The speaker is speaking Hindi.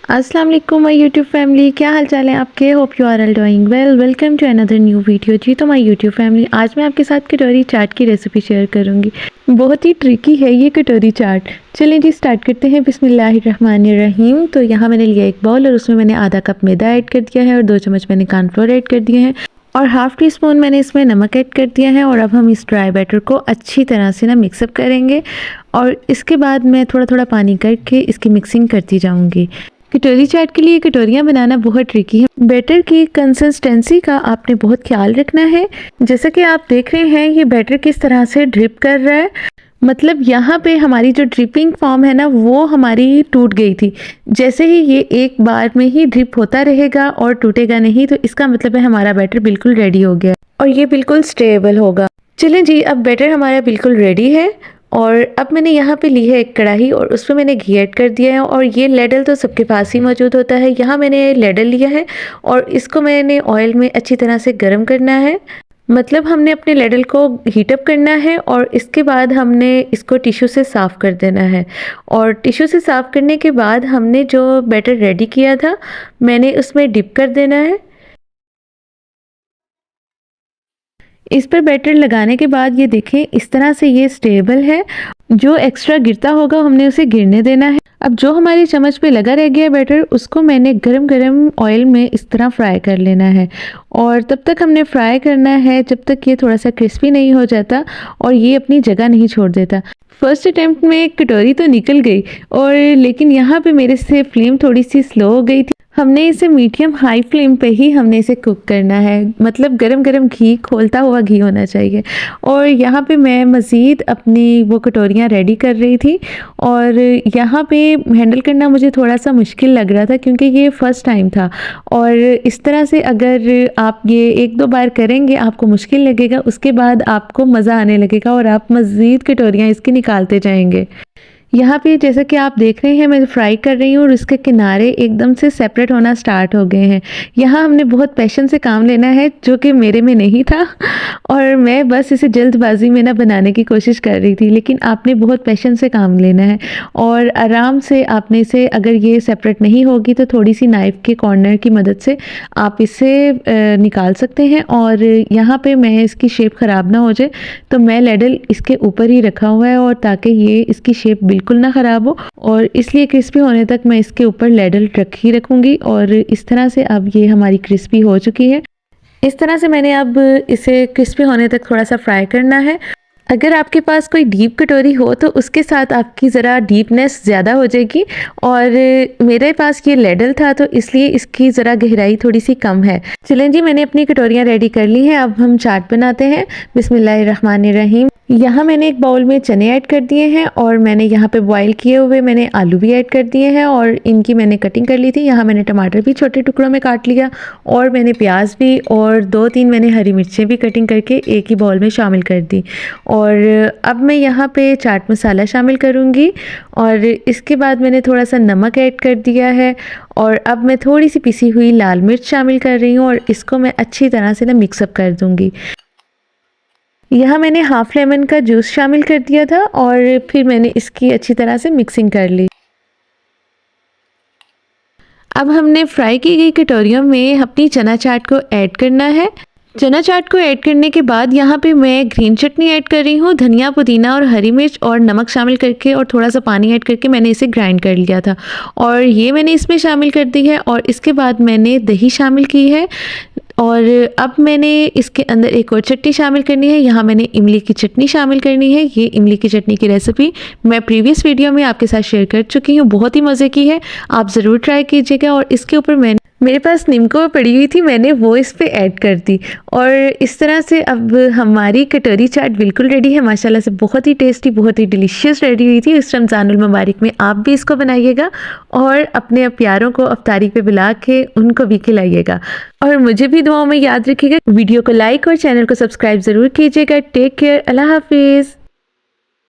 अस्सलाम वालेकुम माय यूट्यूब फैमिली, क्या हाल चाल है आपके। Hope you are all doing well. Welcome to another new video. जी तो माय यूट्यूब फैमिली, आज मैं आपके साथ कटोरी चाट की रेसिपी शेयर करूंगी। बहुत ही ट्रिकी है ये कटोरी चाट। चलें जी स्टार्ट करते हैं। बिस्मिल्लाहिर्रहमानिर्रहीम। तो यहाँ मैंने लिया एक बाउल और उसमें मैंने आधा कप मैदा ऐड कर दिया है और 2 चम्मच मैंने कॉर्नफ्लोर ऐड कर दिए हैं और हाफ़ टी स्पून मैंने इसमें नमक ऐड कर दिया है। और अब हम इस ड्राई बैटर को अच्छी तरह से ना मिक्सअप करेंगे और इसके बाद मैं थोड़ा थोड़ा पानी करके इसकी मिक्सिंग करती जाऊंगी। कटोरी चाट के लिए कटोरियाँ बनाना बहुत ट्रिकी है। बैटर की कंसिस्टेंसी का आपने बहुत ख्याल रखना है। जैसा कि आप देख रहे हैं ये बैटर किस तरह से ड्रिप कर रहा है, मतलब यहाँ पे हमारी जो ड्रिपिंग फॉर्म है ना वो हमारी टूट गई थी। जैसे ही ये एक बार में ही ड्रिप होता रहेगा और टूटेगा नहीं, तो इसका मतलब है हमारा बैटर बिल्कुल रेडी हो गया और ये बिल्कुल स्टेबल होगा। चलें जी, अब बैटर हमारा बिल्कुल रेडी है और अब मैंने यहाँ पे ली है एक कढ़ाई और उसमें मैंने घी ऐड कर दिया है। और ये लेडल तो सबके पास ही मौजूद होता है। यहाँ मैंने लेडल लिया है और इसको मैंने ऑयल में अच्छी तरह से गर्म करना है। मतलब हमने अपने लेडल को हीटअप करना है और इसके बाद हमने इसको टिश्यू से साफ़ कर देना है। और टिश्यू से साफ़ करने के बाद हमने जो बैटर रेडी किया था मैंने उसमें डिप कर देना है। इस पर बैटर लगाने के बाद ये देखें इस तरह से ये स्टेबल है। जो एक्स्ट्रा गिरता होगा हमने उसे गिरने देना है। अब जो हमारी चम्मच पे लगा रह गया बैटर उसको मैंने गरम गरम ऑयल में इस तरह फ्राई कर लेना है और तब तक हमने फ्राई करना है जब तक ये थोड़ा सा क्रिस्पी नहीं हो जाता और ये अपनी जगह नहीं छोड़ देता। फर्स्ट अटेम्प्ट में कटोरी तो निकल गई और लेकिन यहाँ पे मेरे से फ्लेम थोड़ी सी स्लो हो गई थी। हमने इसे मीडियम हाई फ्लेम पे ही हमने इसे कुक करना है, मतलब गरम गरम घी, खोलता हुआ घी होना चाहिए। और यहाँ पे मैं मज़ीद अपनी वो कटोरियाँ रेडी कर रही थी और यहाँ पे हैंडल करना मुझे थोड़ा सा मुश्किल लग रहा था क्योंकि ये फ़र्स्ट टाइम था। और इस तरह से अगर आप ये एक दो बार करेंगे आपको मुश्किल लगेगा, उसके बाद आपको मज़ा आने लगेगा और आप मज़ीद कटोरियाँ इसकी निकालते जाएंगे। यहाँ पे जैसा कि आप देख रहे हैं मैं फ्राई कर रही हूँ और इसके किनारे एकदम से सेपरेट होना स्टार्ट हो गए हैं। यहाँ हमने बहुत पैशन से काम लेना है जो कि मेरे में नहीं था और मैं बस इसे जल्दबाजी में ना बनाने की कोशिश कर रही थी, लेकिन आपने बहुत पैशन से काम लेना है और आराम से आपने इसे, अगर ये सेपरेट नहीं होगी तो थोड़ी सी नाइफ़ के कॉर्नर की मदद से आप इसे निकाल सकते हैं। और यहाँ पे मैं इसकी शेप ख़राब ना हो जाए तो मैं लेडल इसके ऊपर ही रखा हुआ है और ताकि ये इसकी शेप बिल्कुल ना ख़राब हो, और इसलिए क्रिस्पी होने तक मैं इसके ऊपर लेडल रख ही रखूँगी। और इस तरह से अब ये हमारी क्रिस्पी हो चुकी है। इस तरह से मैंने अब इसे क्रिस्पी होने तक थोड़ा सा फ्राई करना है। अगर आपके पास कोई डीप कटोरी हो तो उसके साथ आपकी ज़रा डीपनेस ज़्यादा हो जाएगी और मेरे पास ये लेडल था तो इसलिए इसकी ज़रा गहराई थोड़ी सी कम है। चलें जी, मैंने अपनी कटोरियाँ रेडी कर ली हैं। अब हम चाट बनाते हैं। बिस्मिल्लाहिर्रहमानिर्रहीम। यहाँ मैंने एक बाउल में चने ऐड कर दिए हैं और मैंने यहाँ पे बॉईल किए हुए मैंने आलू भी ऐड कर दिए हैं और इनकी मैंने कटिंग कर ली थी। यहाँ मैंने टमाटर भी छोटे टुकड़ों में काट लिया और मैंने प्याज भी और 2-3 मैंने हरी मिर्चें भी कटिंग करके एक ही बाउल में शामिल कर दी। और अब मैं यहाँ पे चाट मसाला शामिल करूँगी और इसके बाद मैंने थोड़ा सा नमक ऐड कर दिया है और अब मैं थोड़ी सी पिसी हुई लाल मिर्च शामिल कर रही हूँ और इसको मैं अच्छी तरह से ना मिक्सअप कर दूँगी। यहाँ मैंने हाफ लेमन का जूस शामिल कर दिया था और फिर मैंने इसकी अच्छी तरह से मिक्सिंग कर ली। अब हमने फ्राई की गई कटोरियों में अपनी चना चाट को ऐड करना है। चना चाट को ऐड करने के बाद यहाँ पे मैं ग्रीन चटनी ऐड कर रही हूँ। धनिया, पुदीना और हरी मिर्च और नमक शामिल करके और थोड़ा सा पानी ऐड करके मैंने इसे ग्राइंड कर लिया था और ये मैंने इसमें शामिल कर दी है। और इसके बाद मैंने दही शामिल की है और अब मैंने इसके अंदर एक और चटनी शामिल करनी है। यहाँ मैंने इमली की चटनी शामिल करनी है। ये इमली की चटनी की रेसिपी मैं प्रीवियस वीडियो में आपके साथ शेयर कर चुकी हूँ, बहुत ही मज़े की है, आप ज़रूर ट्राई कीजिएगा। और इसके ऊपर मेरे पास नीमको पड़ी हुई थी, मैंने वो इस पे ऐड कर दी और इस तरह से अब हमारी कटोरी चाट बिल्कुल रेडी है। माशाल्लाह से बहुत ही टेस्टी, बहुत ही डिलीशियस रेडी हुई थी। इस रमज़ानुल मुबारक में आप भी इसको बनाइएगा और अपने प्यारों को अफ्तारी पे बुला के उनको भी खिलाइएगा और मुझे भी दुआओं में याद रखिएगा। वीडियो को लाइक और चैनल को सब्सक्राइब ज़रूर कीजिएगा। टेक केयर, अल्लाह हाफिज़।